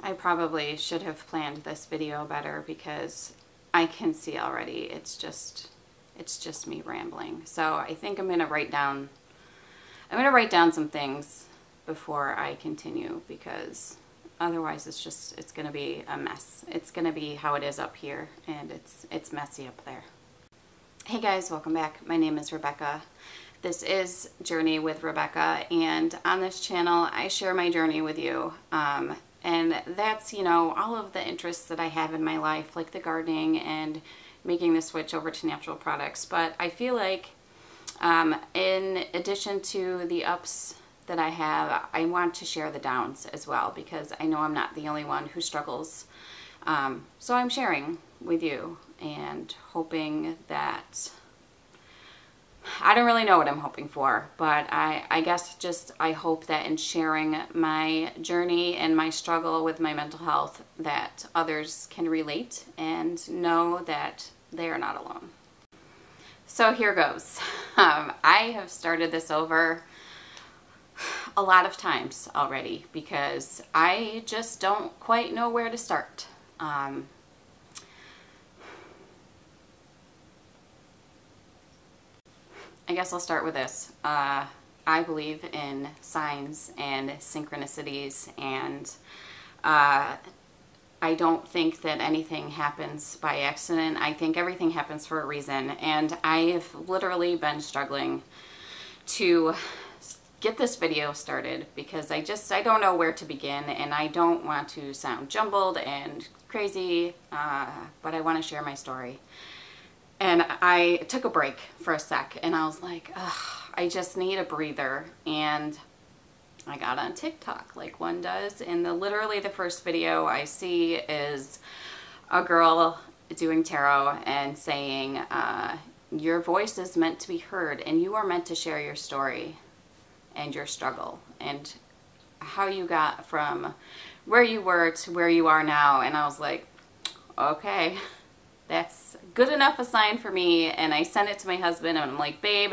I probably should have planned this video better because I can see already it's just me rambling. So I think I'm gonna write down some things before I continue, because otherwise it's gonna be a mess. It's gonna be how it is up here, and it's messy up there. Hey guys, welcome back. My name is Rebecca. This is Journey with Rebecca, and on this channel I share my journey with you. And that's, you know, all of the interests that I have in my life, like the gardening and making the switch over to natural products. But I feel like in addition to the ups that I have, I want to share the downs as well, because I know I'm not the only one who struggles. So I'm sharing with you and hoping that, I don't really know what I'm hoping for, but I guess just I hope that in sharing my journey and my struggle with my mental health, that others can relate and know that they are not alone. So here goes. I have started this over a lot of times already because I just don't quite know where to start. I guess I'll start with this. I believe in signs and synchronicities, and I don't think that anything happens by accident. I think everything happens for a reason, and I've literally been struggling to get this video started because I don't know where to begin, and I don't want to sound jumbled and crazy, but I want to share my story. And I took a break for a sec, and I was like, ugh, I just need a breather. And I got on TikTok like one does, and literally the first video I see is a girl doing tarot and saying, your voice is meant to be heard, and you are meant to share your story and your struggle and how you got from where you were to where you are now. And I was like, okay, that's good enough a sign for me. And I sent it to my husband, and I'm like, babe,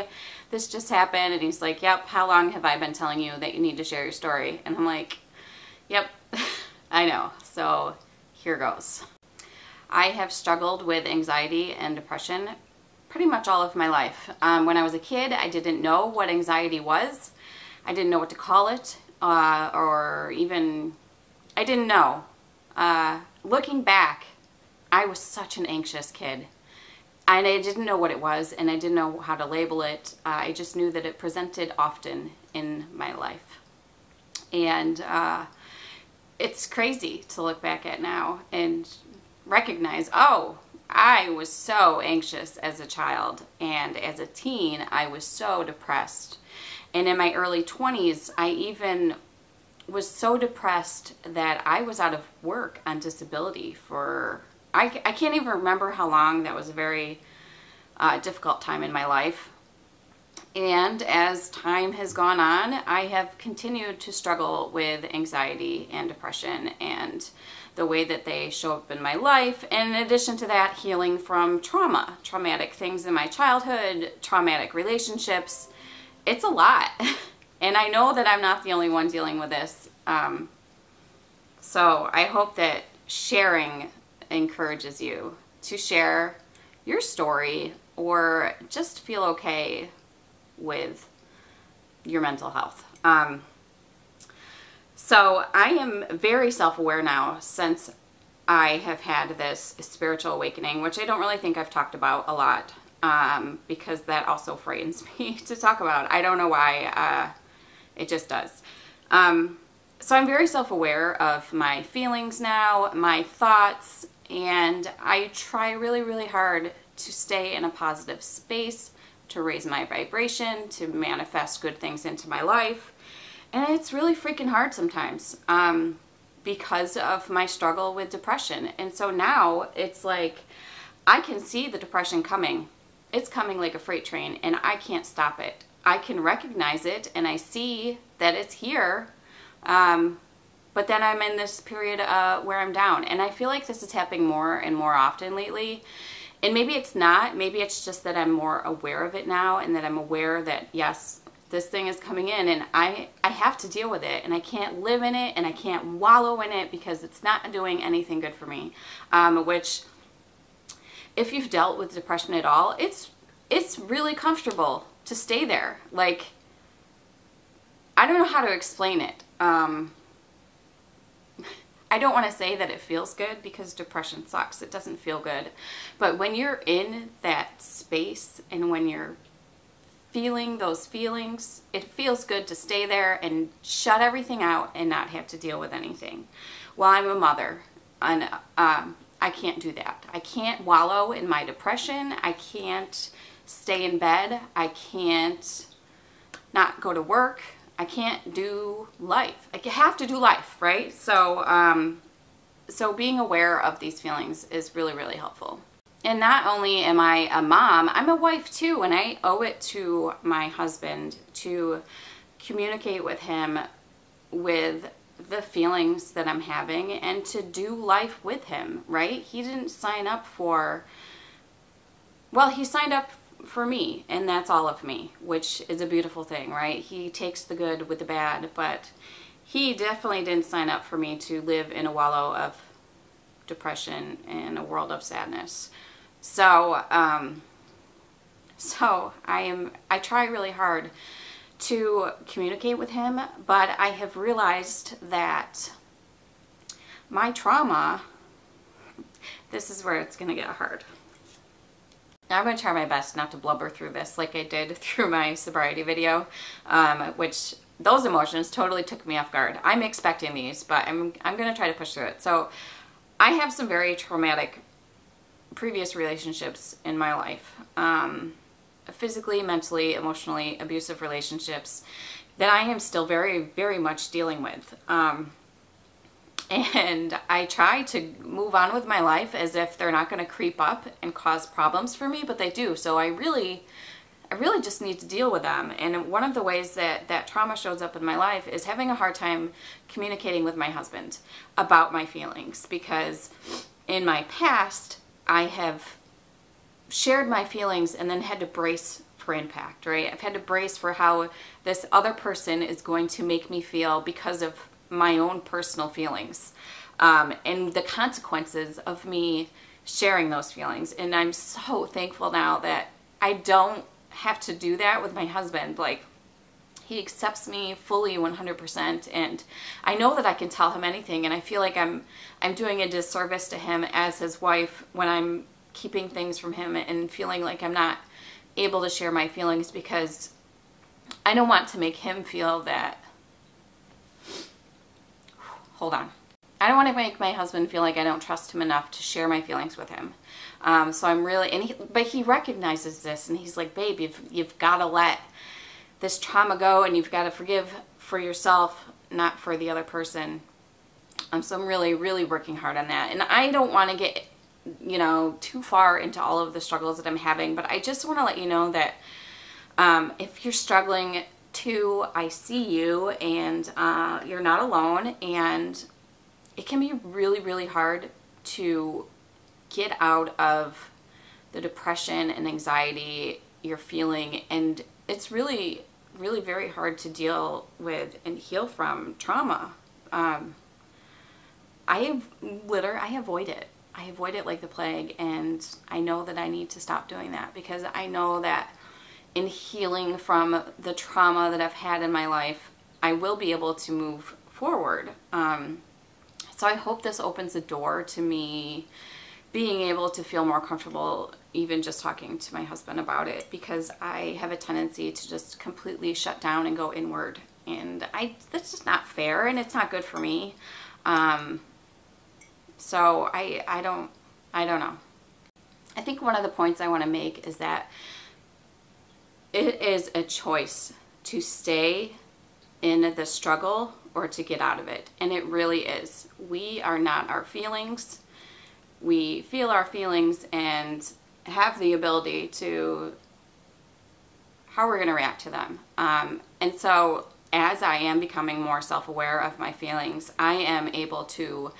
this just happened. And he's like, yep, how long have I been telling you that you need to share your story? And I'm like, yep, I know. So here goes. I have struggled with anxiety and depression pretty much all of my life. When I was a kid, I didn't know what anxiety was. I didn't know what to call it, or even, I didn't know. Looking back, I was such an anxious kid, and I didn't know what it was, and I didn't know how to label it. I just knew that it presented often in my life. And it's crazy to look back at now and recognize, oh, I was so anxious as a child, and as a teen, I was so depressed. And in my early 20s, I even was so depressed that I was out of work on disability for, I can't even remember how long. That was a very difficult time in my life. And as time has gone on, I have continued to struggle with anxiety and depression and the way that they show up in my life. And in addition to that, healing from trauma, traumatic things in my childhood, traumatic relationships. It's a lot. And I know that I'm not the only one dealing with this. So I hope that sharing encourages you to share your story, or just feel okay with your mental health. So I am very self-aware now since I have had this spiritual awakening, which I don't really think I've talked about a lot, because that also frightens me to talk about. I don't know why, it just does. So I'm very self-aware of my feelings now, my thoughts, and I try really, really hard to stay in a positive space, to raise my vibration, to manifest good things into my life. And it's really freaking hard sometimes because of my struggle with depression. And so now it's like I can see the depression coming. It's coming like a freight train, and I can't stop it. I can recognize it, and I see that it's here. But then I'm in this period where I'm down. And I feel like this is happening more and more often lately. And maybe it's not. Maybe it's just that I'm more aware of it now, and that I'm aware that, yes, this thing is coming in, and I have to deal with it, and I can't live in it, and I can't wallow in it because it's not doing anything good for me. Which, if you've dealt with depression at all, it's really comfortable to stay there. Like, I don't know how to explain it. I don't want to say that it feels good, because depression sucks. It doesn't feel good. But when you're in that space and when you're feeling those feelings, it feels good to stay there and shut everything out and not have to deal with anything. Well, I'm a mother, and I can't do that. I can't wallow in my depression. I can't stay in bed. I can't not go to work. I can't do life. I have to do life, right? So, so being aware of these feelings is really, really helpful. And not only am I a mom, I'm a wife too, and I owe it to my husband to communicate with him with the feelings that I'm having and to do life with him, right? He didn't sign up for, well, he signed up for me, and that's all of me, which is a beautiful thing, right? He takes the good with the bad, but he definitely didn't sign up for me to live in a wallow of depression and a world of sadness. So, I try really hard to communicate with him, but I have realized that my trauma, this is where it's going to get hard. I'm going to try my best not to blubber through this like I did through my sobriety video, which those emotions totally took me off guard. I'm expecting these, but I'm going to try to push through it. So I have some very traumatic previous relationships in my life, physically, mentally, emotionally abusive relationships that I am still very, very much dealing with. And I try to move on with my life as if they're not going to creep up and cause problems for me, but they do. So I really just need to deal with them. And one of the ways that that trauma shows up in my life is having a hard time communicating with my husband about my feelings, because in my past, I have shared my feelings and then had to brace for impact, right? I've had to brace for how this other person is going to make me feel because of my own personal feelings, and the consequences of me sharing those feelings. And I'm so thankful now that I don't have to do that with my husband. Like, he accepts me fully 100%, and I know that I can tell him anything, and I feel like I'm doing a disservice to him as his wife when I'm keeping things from him and feeling like I'm not able to share my feelings, because I don't want to make him feel that, hold on. I don't want to make my husband feel like I don't trust him enough to share my feelings with him. So I'm really, but he recognizes this, and he's like, babe, you've got to let this trauma go, and you've got to forgive for yourself, not for the other person. So I'm really, really working hard on that. And I don't want to get, too far into all of the struggles that I'm having, but I just want to let you know that if you're struggling too, I see you, and you're not alone, and it can be really, really hard to get out of the depression and anxiety you're feeling, and it's really, really very hard to deal with and heal from trauma. I avoid it. I avoid it like the plague, and I know that I need to stop doing that, because I know that in healing from the trauma that I've had in my life, I will be able to move forward. So I hope this opens the door to me being able to feel more comfortable even just talking to my husband about it, because I have a tendency to just completely shut down and go inward, and that's just not fair, and it's not good for me. So I don't know. I think one of the points I want to make is that it is a choice to stay in the struggle or to get out of it. And it really is. We are not our feelings. We feel our feelings and have the ability to how we're going to react to them. And so as I am becoming more self-aware of my feelings, I am able to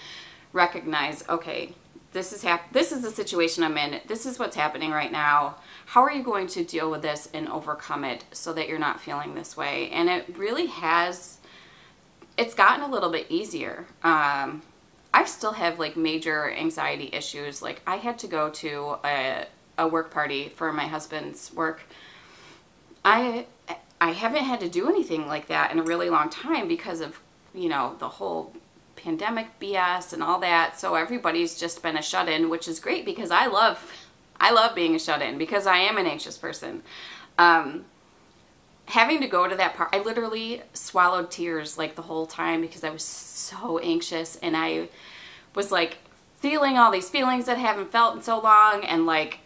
recognize, okay, this is the situation I'm in. This is what's happening right now. How are you going to deal with this and overcome it so that you're not feeling this way? And it really has, it's gotten a little bit easier. I still have like major anxiety issues. Like I had to go to a work party for my husband's work. I haven't had to do anything like that in a really long time because of, you know, the whole pandemic BS and all that. So everybody's just been a shut-in, which is great because I love being a shut-in because I am an anxious person. Having to go to that part, I literally swallowed tears like the whole time because I was so anxious, and I was like feeling all these feelings that I haven't felt in so long, and like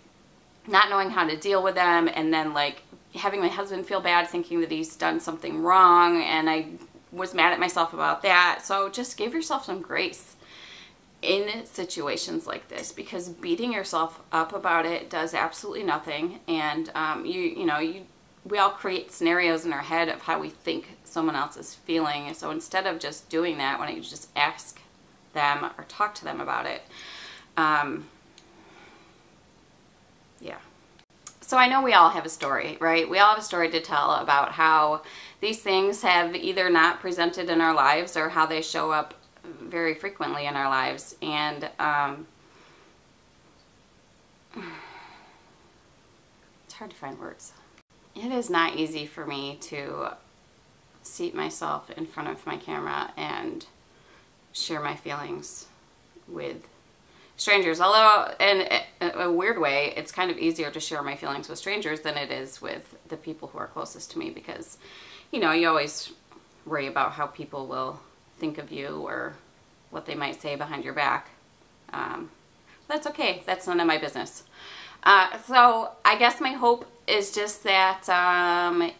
not knowing how to deal with them, and then like having my husband feel bad thinking that he's done something wrong, and I was mad at myself about that. So just give yourself some grace in situations like this, because beating yourself up about it does absolutely nothing. And we all create scenarios in our head of how we think someone else is feeling. So instead of just doing that, why don't you just ask them or talk to them about it? Yeah. So I know we all have a story, right? We all have a story to tell about how these things have either not presented in our lives or how they show up very frequently in our lives. And it's hard to find words. It is not easy for me to seat myself in front of my camera and share my feelings with strangers. Although, in a weird way, it's kind of easier to share my feelings with strangers than it is with the people who are closest to me, because, you know, you always worry about how people will think of you or what they might say behind your back. That's okay. That's none of my business. So I guess my hope is just that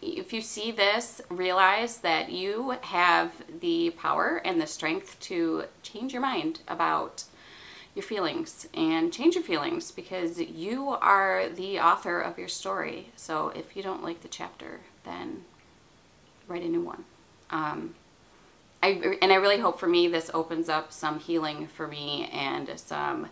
if you see this, realize that you have the power and the strength to change your mind about your feelings and change your feelings, because you are the author of your story. So if you don't like the chapter, then write a new one. I really hope for me this opens up some healing for me and some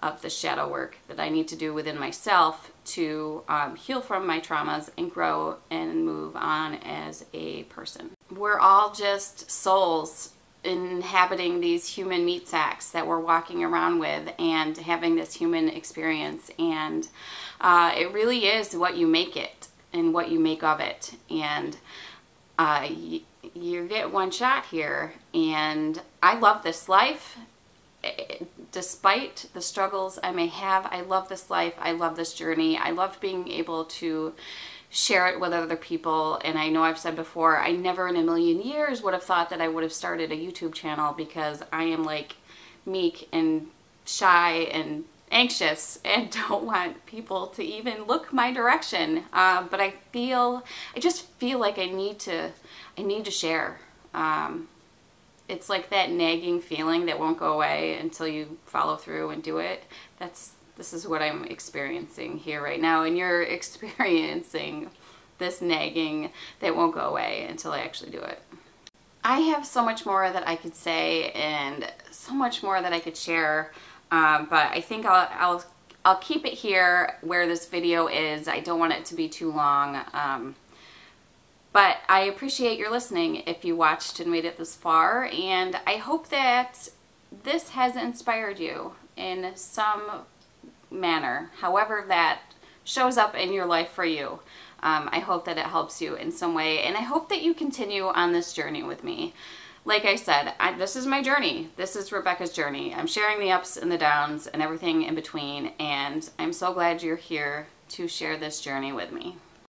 of the shadow work that I need to do within myself to heal from my traumas and grow and move on as a person. We're all just souls inhabiting these human meat sacks that we're walking around with and having this human experience, and it really is what you make it and what you make of it. And you get one shot here, and I love this life. Despite the struggles I may have, I love this life. I love this journey. I love being able to share it with other people. And I know I've said before, I never in a million years would have thought that I would have started a YouTube channel, because I am like meek and shy and anxious and don't want people to even look my direction. But I just feel like I need to share. It's like that nagging feeling that won't go away until you follow through and do it. This is what I'm experiencing here right now, and you're experiencing this nagging that won't go away until I actually do it. I have so much more that I could say and so much more that I could share, but I think I'll keep it here where this video is. I don't want it to be too long. But I appreciate your listening if you watched and made it this far, and I hope that this has inspired you in some manner, however that shows up in your life for you. I hope that it helps you in some way, and I hope that you continue on this journey with me. Like I said, this is my journey. This is Rebecca's journey. I'm sharing the ups and the downs and everything in between, and I'm so glad you're here to share this journey with me.